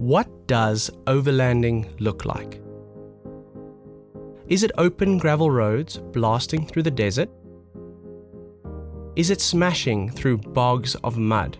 What does overlanding look like? Is it open gravel roads blasting through the desert? Is it smashing through bogs of mud?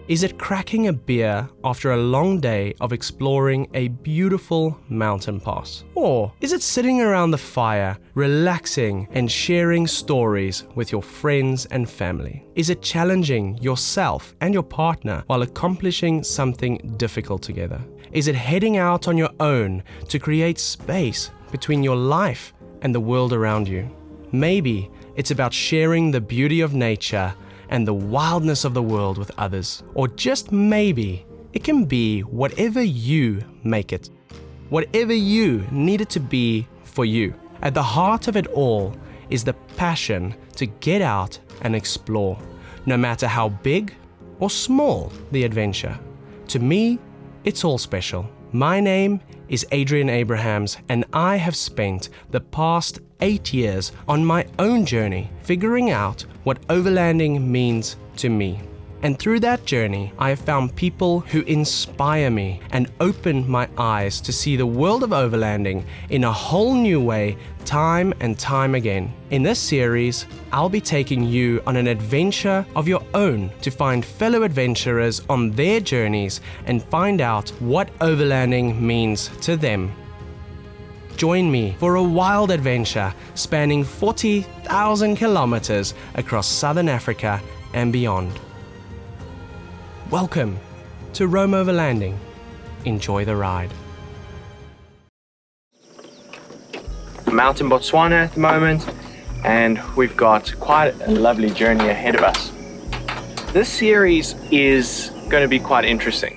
Is it cracking a beer after a long day of exploring a beautiful mountain pass? Or is it sitting around the fire, relaxing and sharing stories with your friends and family? Is it challenging yourself and your partner while accomplishing something difficult together? Is it heading out on your own to create space between your life and the world around you? Maybe it's about sharing the beauty of nature and the wildness of the world with others. Or just maybe, it can be whatever you make it. Whatever you need it to be for you. At the heart of it all is the passion to get out and explore, no matter how big or small the adventure. To me, it's all special. My name is Adrian Abrahams, and I have spent the past 8 years on my own journey figuring out what overlanding means to me. And through that journey, I have found people who inspire me and open my eyes to see the world of overlanding in a whole new way, time and time again. In this series, I'll be taking you on an adventure of your own to find fellow adventurers on their journeys and find out what overlanding means to them. Join me for a wild adventure spanning 40,000 kilometers across Southern Africa and beyond. Welcome to Roam Overlanding. Enjoy the ride. I'm out in Botswana at the moment, and we've got quite a lovely journey ahead of us. This series is going to be quite interesting.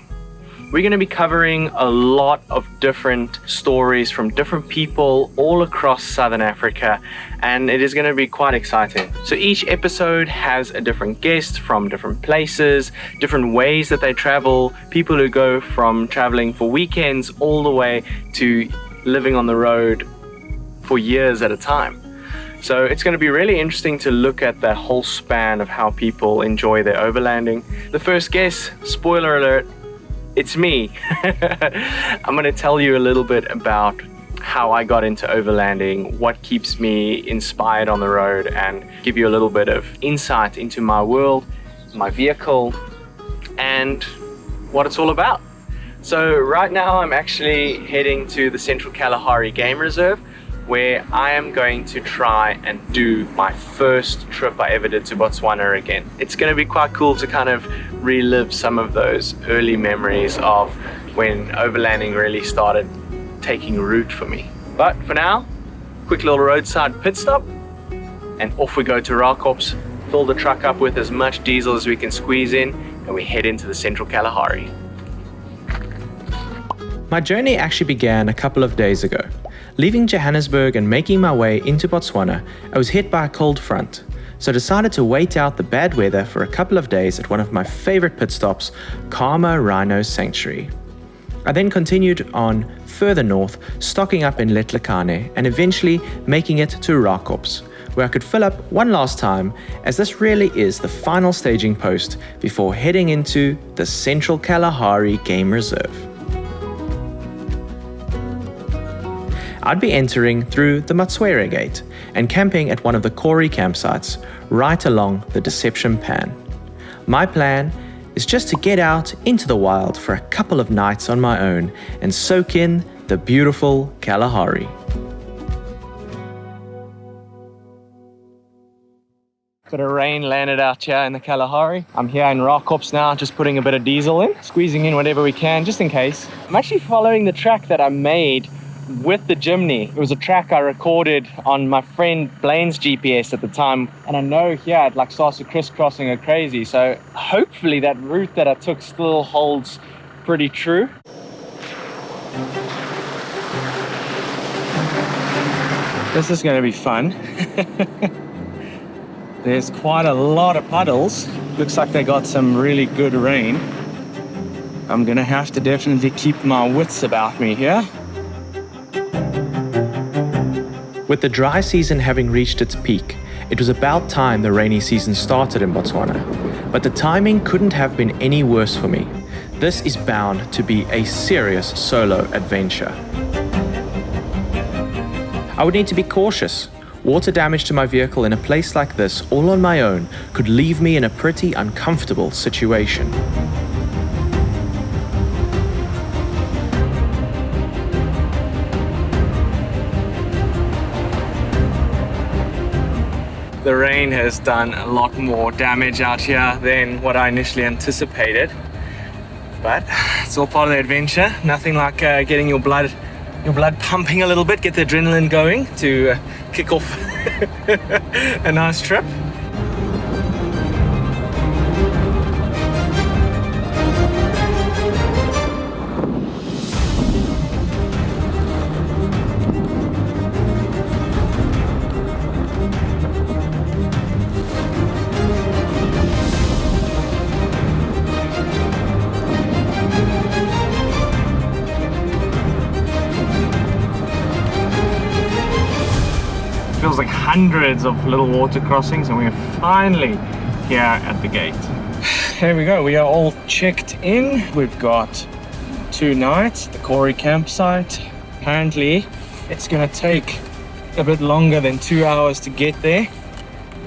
We're going to be covering a lot of different stories from different people all across Southern Africa, and it is going to be quite exciting. So each episode has a different guest from different places, different ways that they travel, people who go from traveling for weekends all the way to living on the road for years at a time. So it's going to be really interesting to look at the whole span of how people enjoy their overlanding. The first guest, spoiler alert, it's me. I'm going to tell you a little bit about how I got into overlanding, what keeps me inspired on the road, and give you a little bit of insight into my world, my vehicle, and what it's all about. So right now I'm actually heading to the Central Kalahari Game Reserve, where I am going to try and do my first trip I ever did to Botswana again. It's going to be quite cool to kind of relive some of those early memories of when overlanding really started taking root for me. But for now, quick little roadside pit stop, and off we go to Rakops, fill the truck up with as much diesel as we can squeeze in, and we head into the Central Kalahari. My journey actually began a couple of days ago. Leaving Johannesburg and making my way into Botswana, I was hit by a cold front, so I decided to wait out the bad weather for a couple of days at one of my favorite pit stops, Kama Rhino Sanctuary. I then continued on further north, stocking up in Letlhakane and eventually making it to Rakops, where I could fill up one last time, as this really is the final staging post before heading into the Central Kalahari Game Reserve. I'd be entering through the Matswere Gate and camping at one of the Kori campsites right along the Deception Pan. My plan is just to get out into the wild for a couple of nights on my own and soak in the beautiful Kalahari. Bit of rain landed out here in the Kalahari. I'm here in Rakops now, just putting a bit of diesel in, squeezing in whatever we can, just in case. I'm actually following the track that I made with the Jimny. It was a track I recorded on my friend Blaine's GPS at the time, and I know here it like starts crisscrossing or crazy, so hopefully that route that I took still holds pretty true. This is going to be fun. There's quite a lot of puddles. Looks like they got some really good rain. I'm gonna have to definitely keep my wits about me here. With the dry season having reached its peak, it was about time the rainy season started in Botswana. But the timing couldn't have been any worse for me. This is bound to be a serious solo adventure. I would need to be cautious. Water damage to my vehicle in a place like this, all on my own, could leave me in a pretty uncomfortable situation. The rain has done a lot more damage out here than what I initially anticipated. But it's all part of the adventure. Nothing like getting your blood pumping a little bit, get the adrenaline going to kick off a nice trip. Feels like hundreds of little water crossings, and we're finally here at the gate. Here we go, we are all checked in. We've got 2 nights, the Corey campsite. Apparently it's gonna take a bit longer than 2 hours to get there.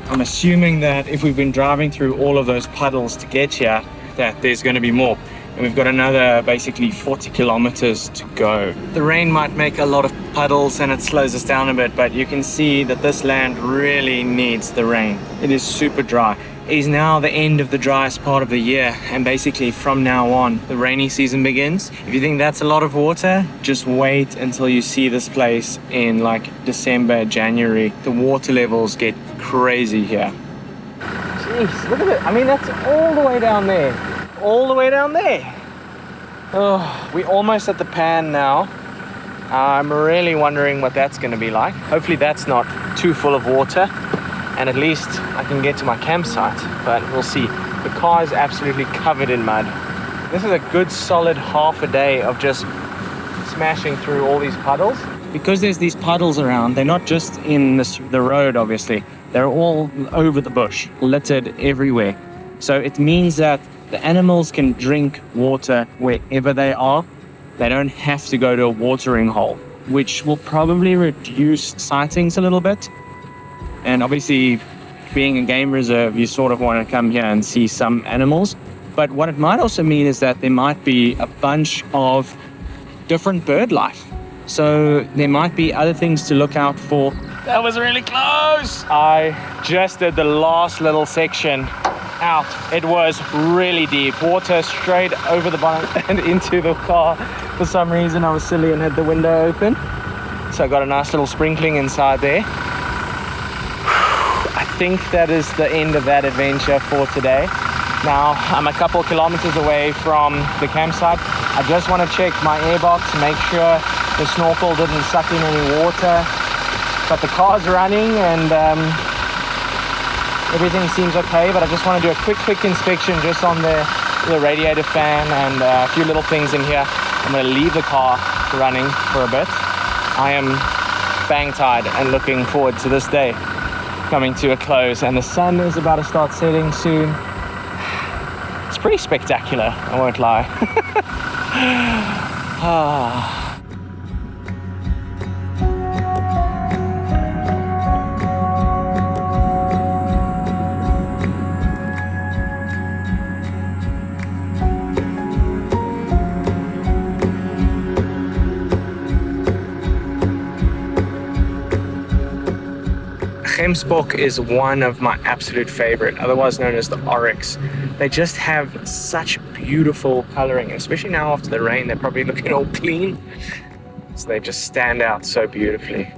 I'm assuming that if we've been driving through all of those puddles to get here, that there's gonna be more. And we've got another basically 40 kilometers to go. The rain might make a lot of puddles and it slows us down a bit, but you can see that this land really needs the rain. It is super dry. It is now the end of the driest part of the year, and basically from now on, the rainy season begins. If you think that's a lot of water, just wait until you see this place in like December, January. The water levels get crazy here. Jeez, look at it. I mean, that's all the way down there. All the way down there. Oh, we're almost at the pan now. I'm really wondering what that's going to be like. Hopefully that's not too full of water, and at least I can get to my campsite, but we'll see. The car is absolutely covered in mud. This is a good solid half a day of just smashing through all these puddles. Because there's these puddles around, they're not just in the road, obviously. They're all over the bush, littered everywhere. So it means that the animals can drink water wherever they are. They don't have to go to a watering hole, which will probably reduce sightings a little bit. And obviously, being a game reserve, you sort of want to come here and see some animals. But what it might also mean is that there might be a bunch of different bird life. So there might be other things to look out for. That was really close! I just did the last little section out. It was really deep. Water straight over the bonnet and into the car. For some reason I was silly and had the window open. So I got a nice little sprinkling inside there. I think that is the end of that adventure for today. Now I'm a couple kilometers away from the campsite. I just want to check my airbox, make sure the snorkel didn't suck in any water. But the car's running and everything seems okay, but I just want to do a quick inspection just on the radiator fan and a few little things in here. I'm going to leave the car running for a bit. I am bang tired and looking forward to this day coming to a close, and the sun is about to start setting soon. It's pretty spectacular, I won't lie. Gemsbok is one of my absolute favorite, otherwise known as the oryx. They just have such beautiful coloring, especially now after the rain. They're probably looking all clean, so they just stand out so beautifully.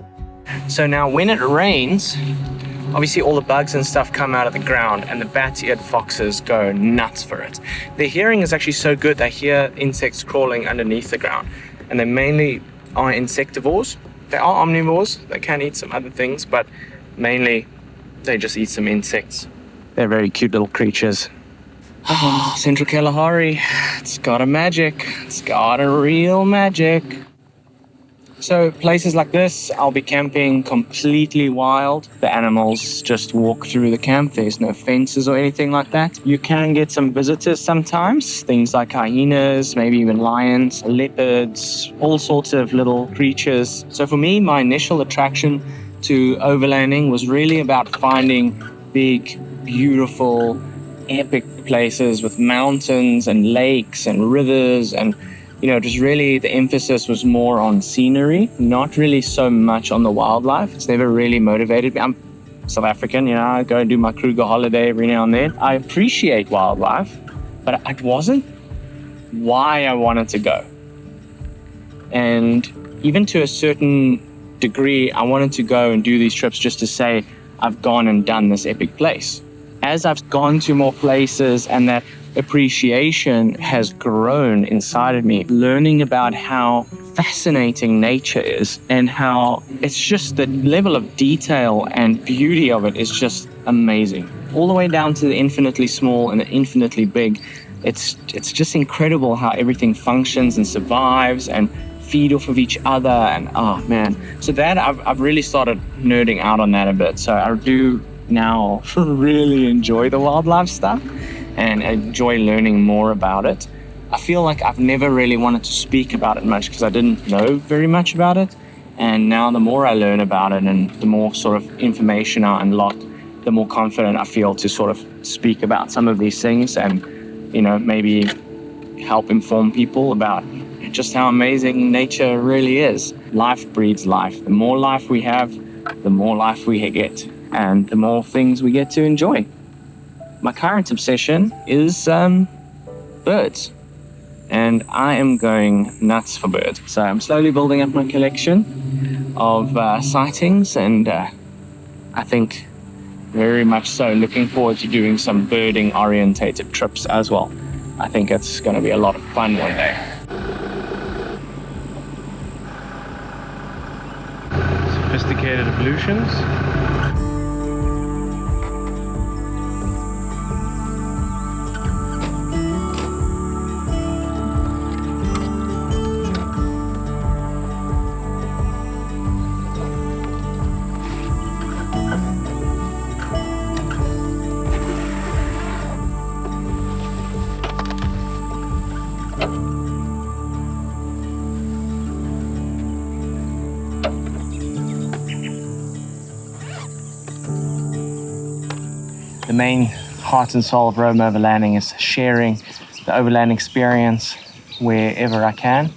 So now when it rains, obviously all the bugs and stuff come out of the ground, and the bat-eared foxes go nuts for it. Their hearing is actually so good, they hear insects crawling underneath the ground, and they mainly are insectivores. They are omnivores, they can eat some other things, but mainly they just eat some insects. They're very cute little creatures. Oh, Central Kalahari, it's got a magic. It's got a real magic. So places like this, I'll be camping completely wild. The animals just walk through the camp. There's no fences or anything like that. You can get some visitors sometimes, things like hyenas, maybe even lions, leopards, all sorts of little creatures. So for me, my initial attraction to overlanding was really about finding big, beautiful, epic places with mountains and lakes and rivers, and just really the emphasis was more on scenery, not really so much on the wildlife. It's never really motivated me. I'm South African, I go and do my Kruger holiday every now and then. I appreciate wildlife, but it wasn't why I wanted to go. And even to a certain degree, I wanted to go and do these trips just to say, I've gone and done this epic place. As I've gone to more places and that appreciation has grown inside of me, learning about how fascinating nature is and how it's just the level of detail and beauty of it is just amazing. All the way down to the infinitely small and the infinitely big. It's just incredible how everything functions and survives and feed off of each other, and oh man. So that I've really started nerding out on that a bit. So I do now really enjoy the wildlife stuff and enjoy learning more about it. I feel like I've never really wanted to speak about it much because I didn't know very much about it. And now the more I learn about it and the more sort of information I unlock, the more confident I feel to sort of speak about some of these things and, maybe help inform people about just how amazing nature really is. Life breeds life. The more life we have, the more life we get, and the more things we get to enjoy. My current obsession is birds, and I am going nuts for birds. So I'm slowly building up my collection of sightings, and I think very much so looking forward to doing some birding orientated trips as well. I think it's going to be a lot of fun one day. Sophisticated ablutions. The main heart and soul of Roam Overlanding is sharing the overland experience wherever I can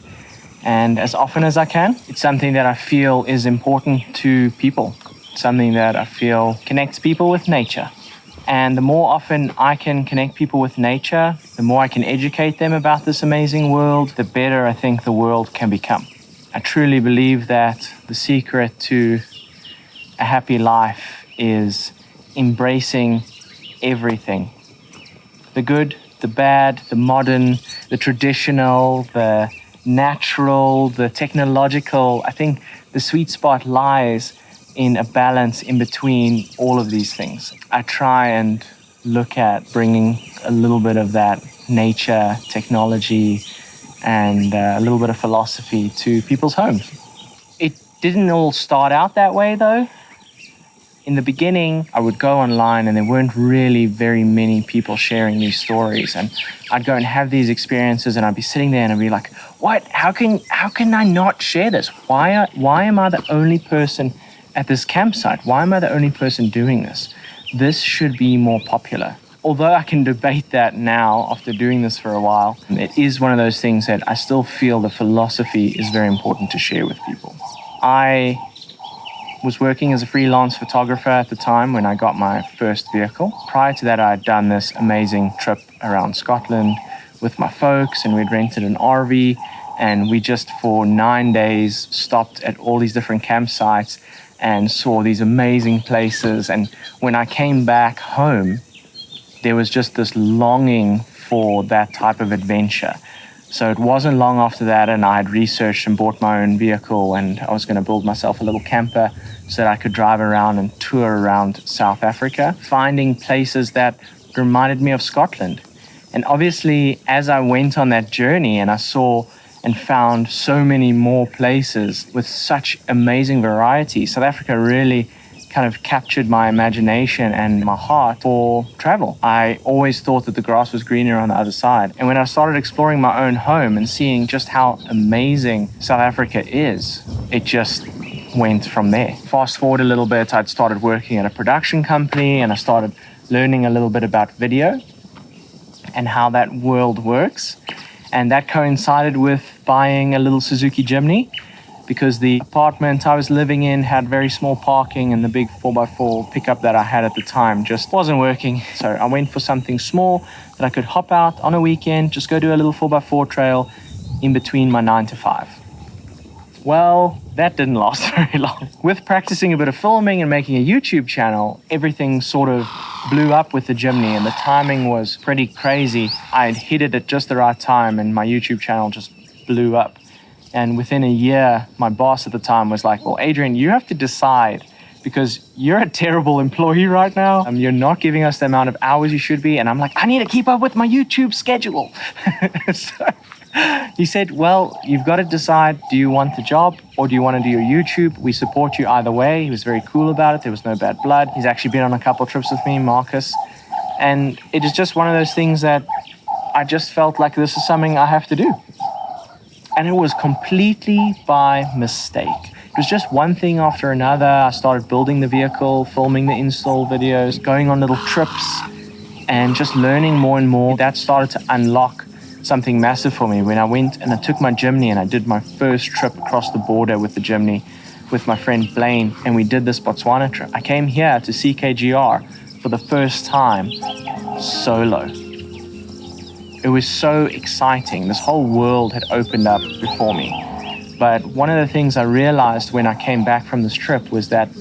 and as often as I can. It's something that I feel is important to people, something that I feel connects people with nature. And the more often I can connect people with nature, the more I can educate them about this amazing world, the better I think the world can become. I truly believe that the secret to a happy life is embracing everything. The good, the bad, the modern, the traditional, the natural, the technological. I think the sweet spot lies in a balance in between all of these things. I try and look at bringing a little bit of that nature, technology, and a little bit of philosophy to people's homes. It didn't all start out that way though. In the beginning, I would go online and there weren't really very many people sharing these stories. And I'd go and have these experiences and I'd be sitting there and I'd be like, what? How can I not share this? Why am I the only person at this campsite? Why am I the only person doing this? This should be more popular. Although I can debate that now after doing this for a while, it is one of those things that I still feel the philosophy is very important to share with people. I was working as a freelance photographer at the time when I got my first vehicle. Prior to that, I had done this amazing trip around Scotland with my folks, and we'd rented an RV, and we just for 9 days stopped at all these different campsites and saw these amazing places. And when I came back home, there was just this longing for that type of adventure. So it wasn't long after that, and I had researched and bought my own vehicle, and I was going to build myself a little camper so that I could drive around and tour around South Africa, finding places that reminded me of Scotland. And obviously, as I went on that journey and I saw and found so many more places with such amazing variety. South Africa really kind of captured my imagination and my heart for travel. I always thought that the grass was greener on the other side. And when I started exploring my own home and seeing just how amazing South Africa is, it just went from there. Fast forward a little bit, I'd started working at a production company and I started learning a little bit about video and how that world works. And that coincided with buying a little Suzuki Jimny, because the apartment I was living in had very small parking and the big 4x4 pickup that I had at the time just wasn't working. So I went for something small that I could hop out on a weekend, just go do a little 4x4 trail in between my 9 to 5. Well, that didn't last very long. With practicing a bit of filming and making a YouTube channel, everything sort of blew up with the Jimny and the timing was pretty crazy. I'd hit it at just the right time and my YouTube channel just blew up. And within a year, my boss at the time was like, well, Adrian, you have to decide, because you're a terrible employee right now. You're not giving us the amount of hours you should be. And I'm like, I need to keep up with my YouTube schedule. So he said, well, you've got to decide, do you want the job or do you want to do your YouTube? We support you either way. He was very cool about it. There was no bad blood. He's actually been on a couple of trips with me, Marcus. And it is just one of those things that I just felt like this is something I have to do. And it was completely by mistake. It was just one thing after another. I started building the vehicle, filming the install videos, going on little trips, and just learning more and more. That started to unlock something massive for me when I went and I took my Jimny and I did my first trip across the border with the Jimny with my friend Blaine, and we did this Botswana trip. I came here to CKGR for the first time solo. It was so exciting. This whole world had opened up before me. But one of the things I realized when I came back from this trip was that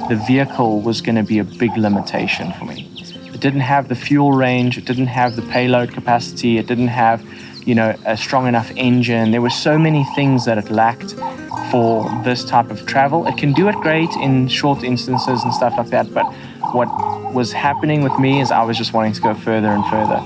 the vehicle was going to be a big limitation for me. It didn't have the fuel range. It didn't have the payload capacity. It didn't have, a strong enough engine. There were so many things that it lacked for this type of travel. It can do it great in short instances and stuff like that. But what was happening with me is I was just wanting to go further and further.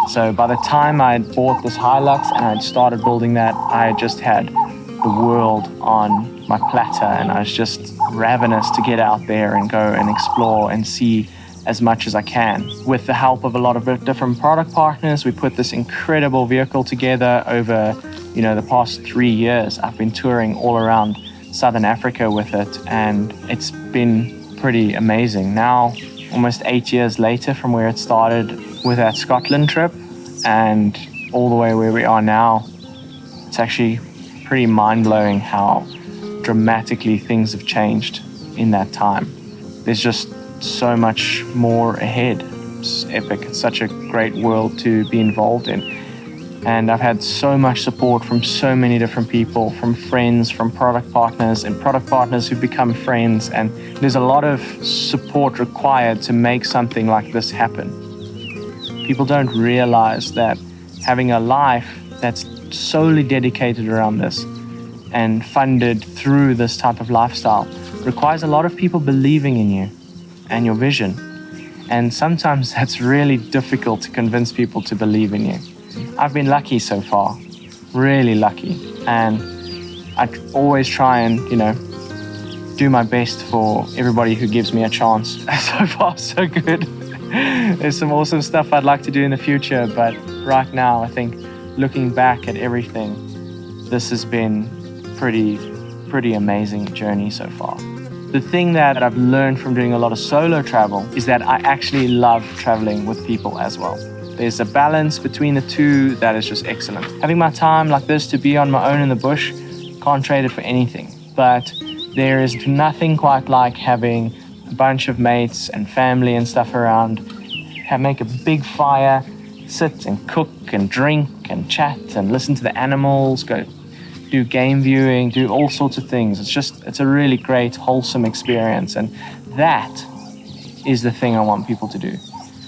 So by the time I had bought this Hilux and I'd started building that, I just had the world on my platter and I was just ravenous to get out there and go and explore and see as much as I can. With the help of a lot of different product partners, we put this incredible vehicle together over, the past 3 years. I've been touring all around Southern Africa with it and it's been pretty amazing. Now, almost 8 years later from where it started with that Scotland trip and all the way where we are now, it's actually pretty mind-blowing how dramatically things have changed in that time. There's just so much more ahead. It's epic. It's such a great world to be involved in. And I've had so much support from so many different people, from friends, from product partners, and product partners who've become friends. And there's a lot of support required to make something like this happen. People don't realize that having a life that's solely dedicated around this and funded through this type of lifestyle requires a lot of people believing in you and your vision. And sometimes that's really difficult to convince people to believe in you. I've been lucky so far, really lucky. And I always try and, do my best for everybody who gives me a chance. So far, so good. There's some awesome stuff I'd like to do in the future, but right now, I think looking back at everything, this has been pretty amazing journey so far. The thing that I've learned from doing a lot of solo travel is that I actually love traveling with people as well. There's a balance between the two that is just excellent. Having my time like this to be on my own in the bush, can't trade it for anything. But there is nothing quite like having a bunch of mates and family and stuff around, make a big fire, sit and cook and drink and chat and listen to the animals, go do game viewing, do all sorts of things. It's a really great, wholesome experience. And that is the thing I want people to do.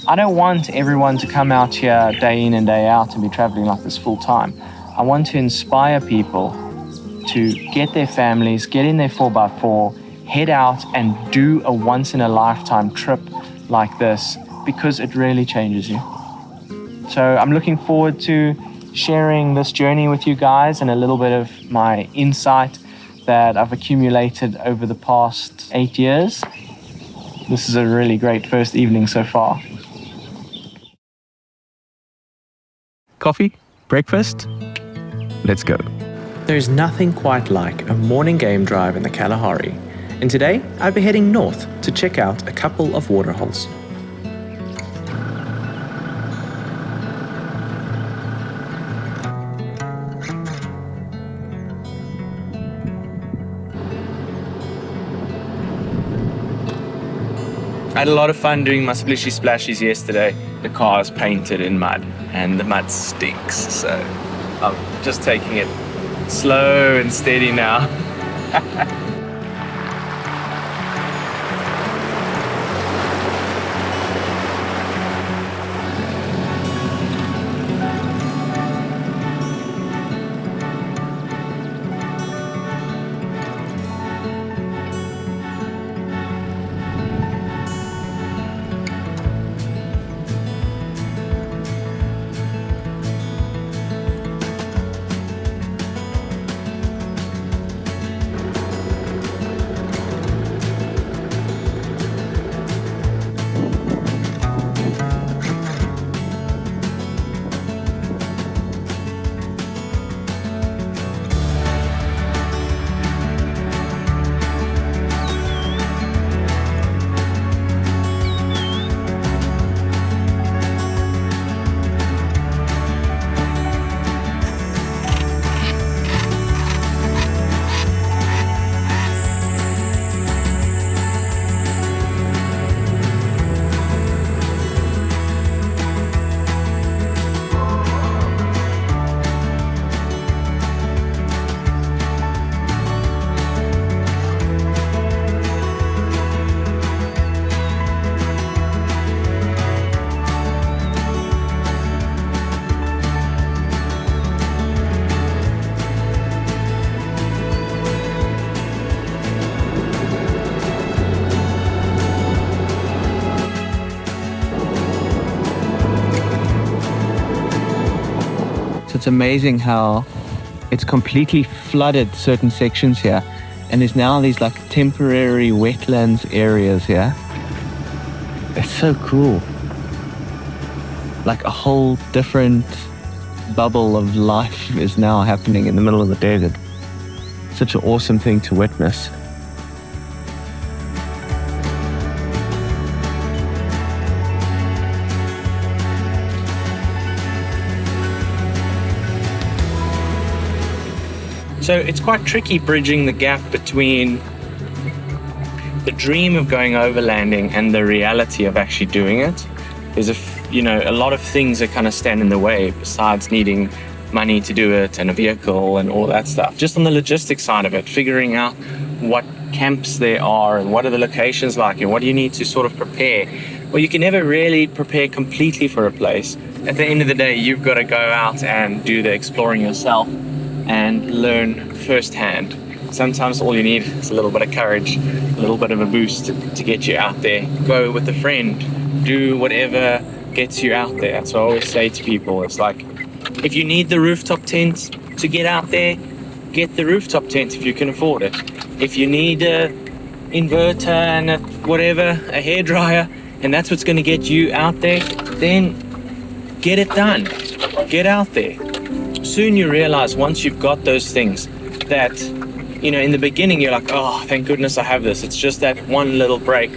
I don't want everyone to come out here day in and day out and be traveling like this full time. I want to inspire people to get their families, get in their 4x4, head out and do a once-in-a-lifetime trip like this, because it really changes you. So I'm looking forward to sharing this journey with you guys and a little bit of my insight that I've accumulated over the past 8 years. This is a really great first evening so far. Coffee? Breakfast? Let's go. There's nothing quite like a morning game drive in the Kalahari, and today I'll be heading north to check out a couple of waterholes. I had a lot of fun doing my splishy splashies yesterday. The car is painted in mud and the mud stinks, so I'm just taking it slow and steady now. It's amazing how it's completely flooded certain sections here, and there's now these like temporary wetlands areas here. It's so cool. Like a whole different bubble of life is now happening in the middle of the desert. Such an awesome thing to witness. So it's quite tricky bridging the gap between the dream of going overlanding and the reality of actually doing it. There's a lot of things that kind of stand in the way besides needing money to do it and a vehicle and all that stuff. Just on the logistics side of it, figuring out what camps there are and what are the locations like and what do you need to sort of prepare. Well, you can never really prepare completely for a place. At the end of the day, you've got to go out and do the exploring yourself and learn firsthand. Sometimes all you need is a little bit of courage, a little bit of a boost to get you out there. Go with a friend, do whatever gets you out there. That's what I always say to people. It's like, if you need the rooftop tent to get out there, get the rooftop tent if you can afford it. If you need a inverter and a hairdryer, and that's what's going to get you out there, then get it done. Get out there. Soon you realize once you've got those things that, in the beginning you're like, oh, thank goodness I have this. It's just that one little break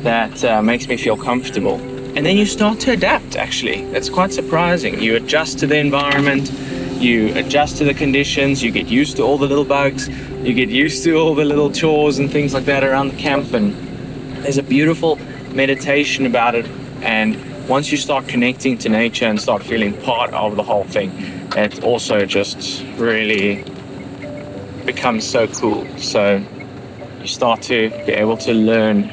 that makes me feel comfortable. And then you start to adapt, actually. That's quite surprising. You adjust to the environment, you adjust to the conditions, you get used to all the little bugs, you get used to all the little chores and things like that around the camp. And there's a beautiful meditation about it. And once you start connecting to nature and start feeling part of the whole thing, it also just really becomes so cool. So you start to be able to learn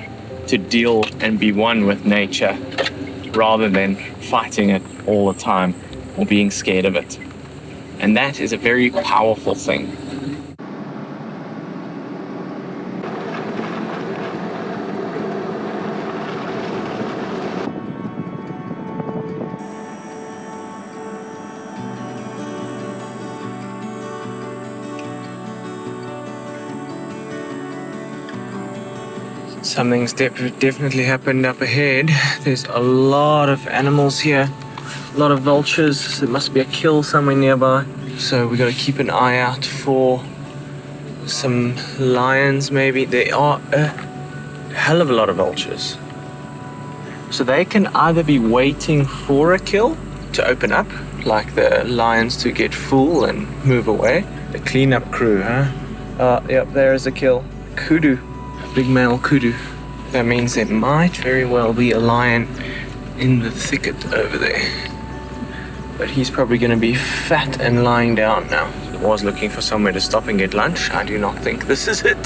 to deal and be one with nature rather than fighting it all the time or being scared of it. And that is a very powerful thing. Something's definitely happened up ahead. There's a lot of animals here. A lot of vultures. There must be a kill somewhere nearby. So we got to keep an eye out for some lions maybe. There are a hell of a lot of vultures. So they can either be waiting for a kill to open up, like the lions to get full and move away. The cleanup crew, huh? Yep, there is a kill. Kudu. Big male kudu. That means there might very well be a lion in the thicket over there. But he's probably going to be fat and lying down now. I was looking for somewhere to stop and get lunch. I do not think this is it.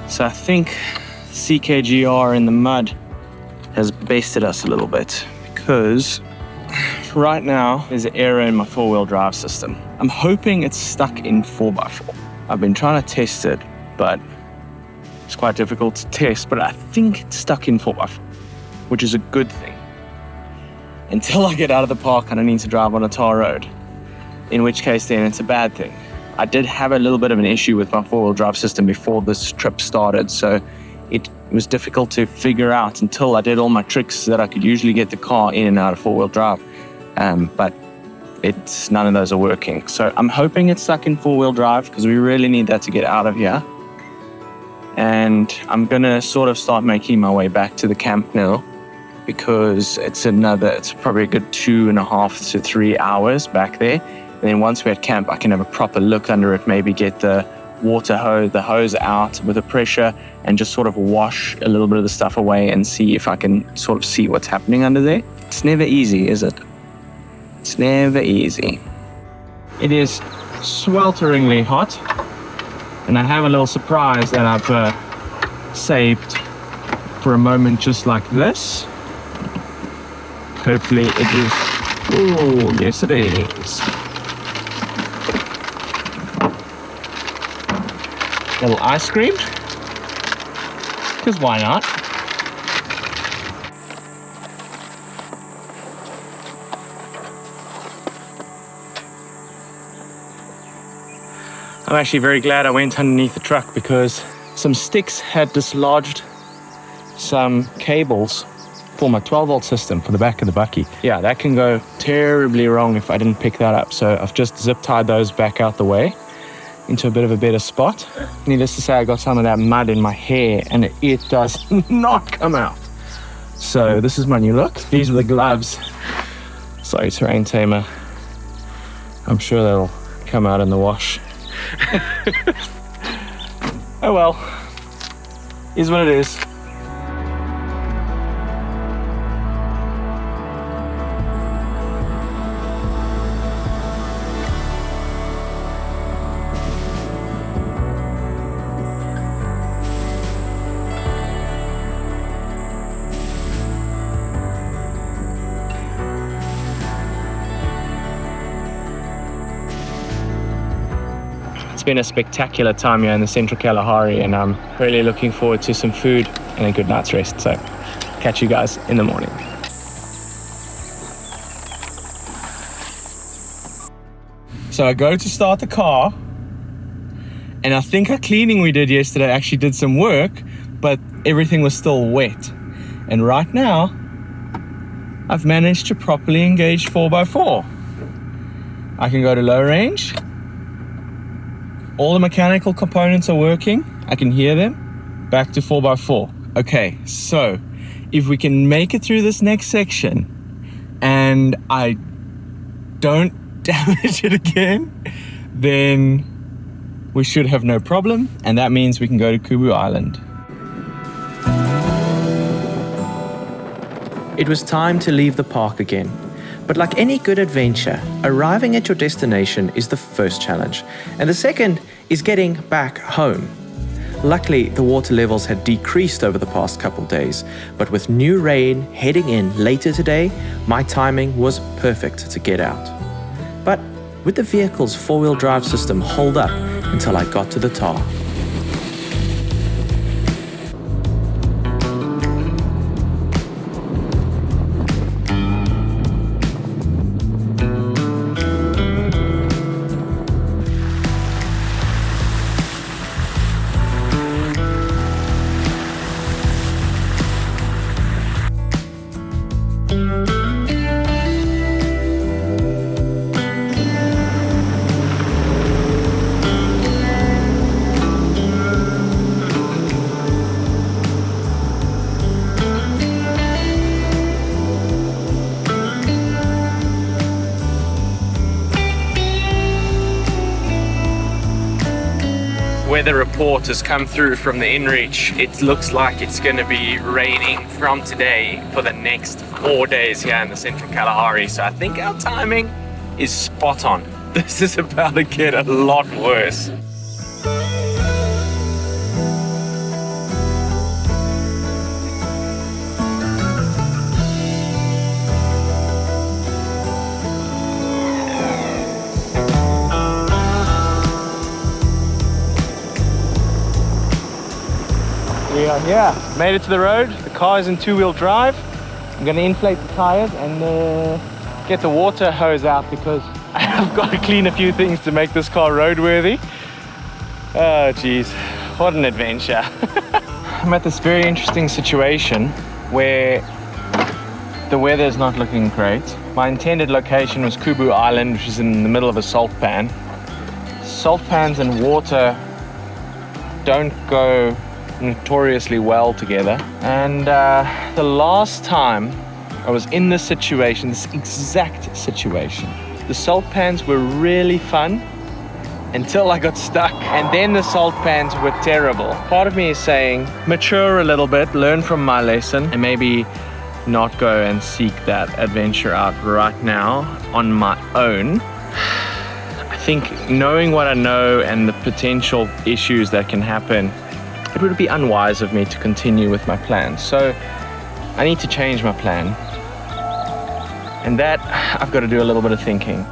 So I think CKGR in the mud has bested us a little bit, because right now there's an error in my four-wheel drive system. I'm hoping it's stuck in 4x4. I've been trying to test it, but it's quite difficult to test, but I think it's stuck in 4x4, which is a good thing. Until I get out of the park and I need to drive on a tar road, in which case then it's a bad thing. I did have a little bit of an issue with my four-wheel drive system before this trip started, so it was difficult to figure out until I did all my tricks that I could usually get the car in and out of four-wheel drive. But none of those are working. So I'm hoping it's stuck in four-wheel drive, because we really need that to get out of here. And I'm gonna sort of start making my way back to the camp now, because it's probably a good 2.5 to 3 hours back there. And then once we're at camp, I can have a proper look under it, maybe get the hose out with the pressure and just sort of wash a little bit of the stuff away and see if I can sort of see what's happening under there. It's never easy, is it? It's never easy. It is swelteringly hot, and I have a little surprise that I've saved for a moment just like this. Hopefully it is. Oh, yes it is. Little ice cream, because why not? I'm actually very glad I went underneath the truck, because some sticks had dislodged some cables for my 12-volt system for the back of the bucky. Yeah, that can go terribly wrong if I didn't pick that up. So I've just zip tied those back out the way into a bit of a better spot. Needless to say, I got some of that mud in my hair and it does not come out. So this is my new look. These are the gloves. Sorry, terrain tamer. I'm sure they'll come out in the wash. Oh well, is what it is. It's been a spectacular time here in the central Kalahari, and I'm really looking forward to some food and a good night's rest. So catch you guys in the morning. So I go to start the car, and I think our cleaning we did yesterday actually did some work, but everything was still wet. And right now, I've managed to properly engage 4x4. I can go to low range. All the mechanical components are working. I can hear them. Back to 4x4. Okay, so if we can make it through this next section and I don't damage it again, then we should have no problem. And that means we can go to Kubu Island. It was time to leave the park again. But like any good adventure, arriving at your destination is the first challenge, and the second is getting back home. Luckily, the water levels had decreased over the past couple days, but with new rain heading in later today, my timing was perfect to get out. But would the vehicle's four-wheel drive system hold up until I got to the tar? weather report has come through from the inReach. It looks like it's going to be raining from today for the next 4 days here in the central Kalahari. So I think our timing is spot on. This is about to get a lot worse. We are here, made it to the road. The car is in two-wheel drive. I'm gonna inflate the tires and get the water hose out because I've got to clean a few things to make this car roadworthy. Oh geez, what an adventure. I'm at this very interesting situation where the weather is not looking great. My intended location was Kubu Island, which is in the middle of a salt pan. Salt pans and water don't go notoriously well together, and the last time I was in this situation, this exact situation, the salt pans were really fun until I got stuck, and then the salt pans were terrible. Part of me is saying mature a little bit, learn from my lesson, and maybe not go and seek that adventure out right now on my own. I think knowing what I know and the potential issues that can happen, it would be unwise of me to continue with my plan. So I need to change my plan. And that, I've got to do a little bit of thinking.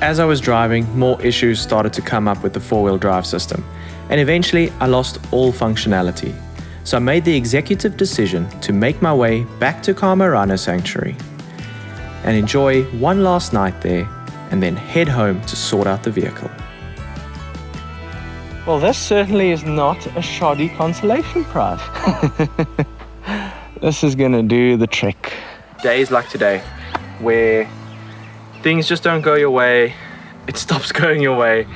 As I was driving, more issues started to come up with the four-wheel drive system, and eventually I lost all functionality. So I made the executive decision to make my way back to Kama Rhino Sanctuary and enjoy one last night there, and then head home to sort out the vehicle. Well, this certainly is not a shoddy consolation prize. This is gonna do the trick. Days like today, where things just don't go your way, it stops going your way,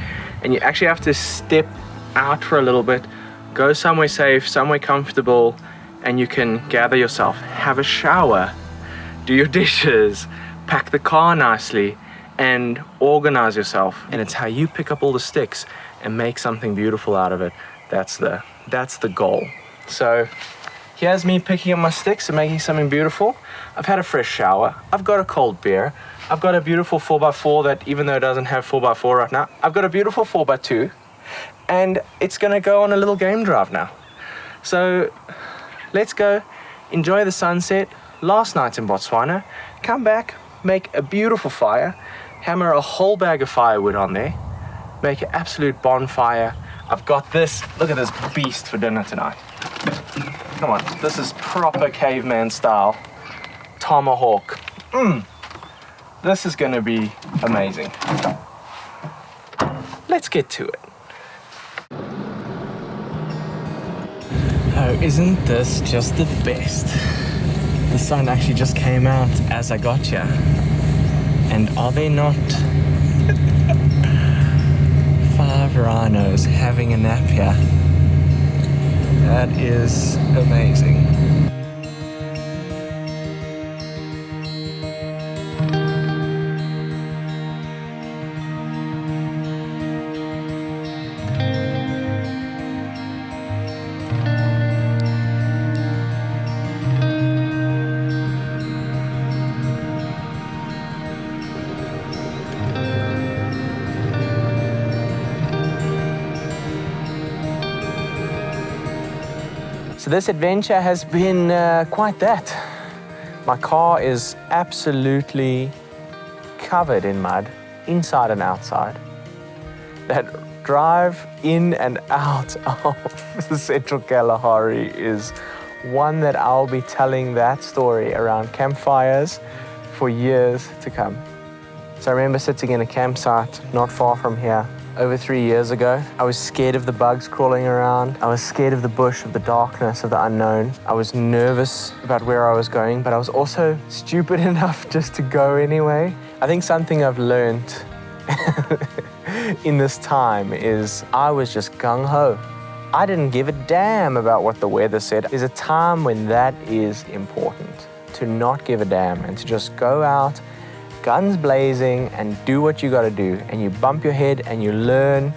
and you actually have to step out for a little bit, go somewhere safe, somewhere comfortable, and you can gather yourself, have a shower, do your dishes, pack the car nicely, and organize yourself. And it's how you pick up all the sticks and make something beautiful out of it. That's the goal. So here's me picking up my sticks and making something beautiful. I've had a fresh shower. I've got a cold beer. I've got a beautiful 4x4 that, even though it doesn't have 4x4 right now, I've got a beautiful 4x2, and it's gonna go on a little game drive now. So let's go enjoy the sunset. Last night in Botswana, come back, make a beautiful fire, hammer a whole bag of firewood on there, make an absolute bonfire. I've got this, look at this beast for dinner tonight. Come on, this is proper caveman style. Tomahawk. This is gonna be amazing. Let's get to it. Oh, isn't this just the best? The sun actually just came out as I got here. And are they not 5 rhinos having a nap here? That is amazing. So this adventure has been quite that. My car is absolutely covered in mud, inside and outside. That drive in and out of the central Kalahari is one that I'll be telling that story around campfires for years to come. So I remember sitting in a campsite not far from here over 3 years ago. I was scared of the bugs crawling around. I was scared of the bush, of the darkness, of the unknown. I was nervous about where I was going, but I was also stupid enough just to go anyway. I think something I've learned in this time is I was just gung-ho. I didn't give a damn about what the weather said. There's a time when that is important, to not give a damn and to just go out guns blazing and do what you gotta do, and you bump your head and you learn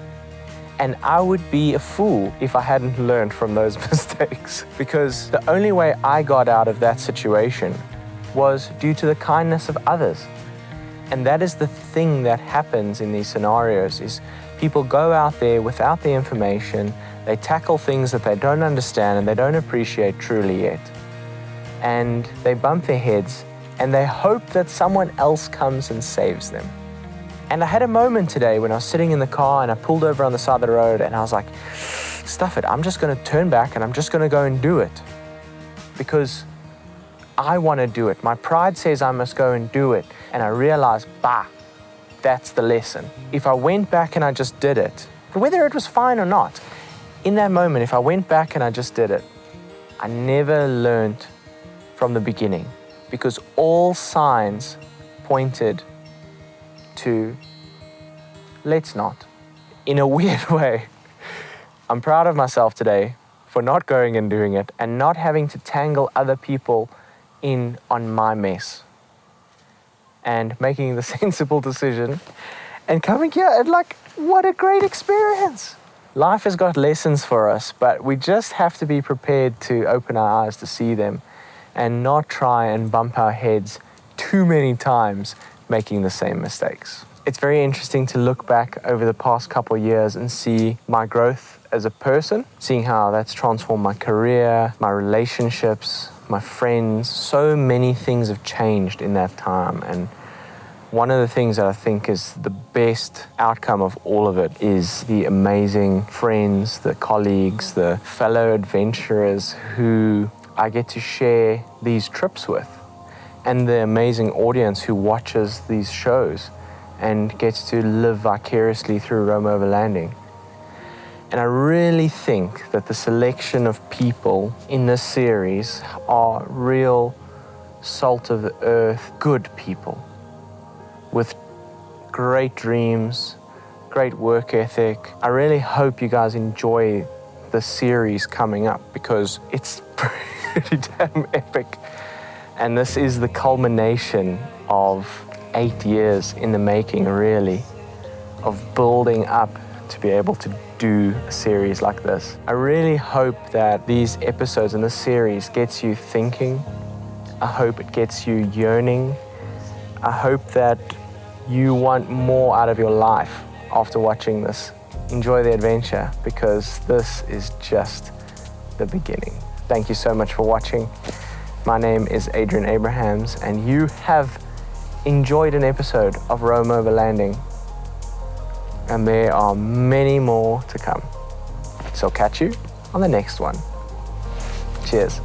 And I would be a fool if I hadn't learned from those mistakes, because the only way I got out of that situation was due to the kindness of others. And that is the thing that happens in these scenarios, is people go out there without the information, they tackle things that they don't understand and they don't appreciate truly yet. And they bump their heads and they hope that someone else comes and saves them. And I had a moment today when I was sitting in the car and I pulled over on the side of the road and I was like, stuff it, I'm just gonna turn back and I'm just gonna go and do it. Because I wanna do it. My pride says I must go and do it. And I realized, that's the lesson. If I went back and I just did it, whether it was fine or not, in that moment, if I went back and I just did it, I never learned from the beginning, because all signs pointed to let's not. In a weird way, I'm proud of myself today for not going and doing it and not having to tangle other people in on my mess, and making the sensible decision and coming here and what a great experience. Life has got lessons for us, but we just have to be prepared to open our eyes to see them and not try and bump our heads too many times making the same mistakes. It's very interesting to look back over the past couple of years and see my growth as a person, seeing how that's transformed my career, my relationships, my friends. So many things have changed in that time, and one of the things that I think is the best outcome of all of it is the amazing friends, the colleagues, the fellow adventurers who I get to share these trips with, and the amazing audience who watches these shows and gets to live vicariously through Roam Overlanding. And I really think that the selection of people in this series are real salt of the earth, good people with great dreams, great work ethic. I really hope you guys enjoy the series coming up, because it's pretty damn epic. And this is the culmination of 8 years in the making, really, of building up to be able to do a series like this. I really hope that these episodes in this series gets you thinking. I hope it gets you yearning. I hope that you want more out of your life after watching this. Enjoy the adventure, because this is just the beginning. Thank you so much for watching. My name is Adrian Abrahams, and you have enjoyed an episode of Roam Overlanding, and there are many more to come. So catch you on the next one. Cheers.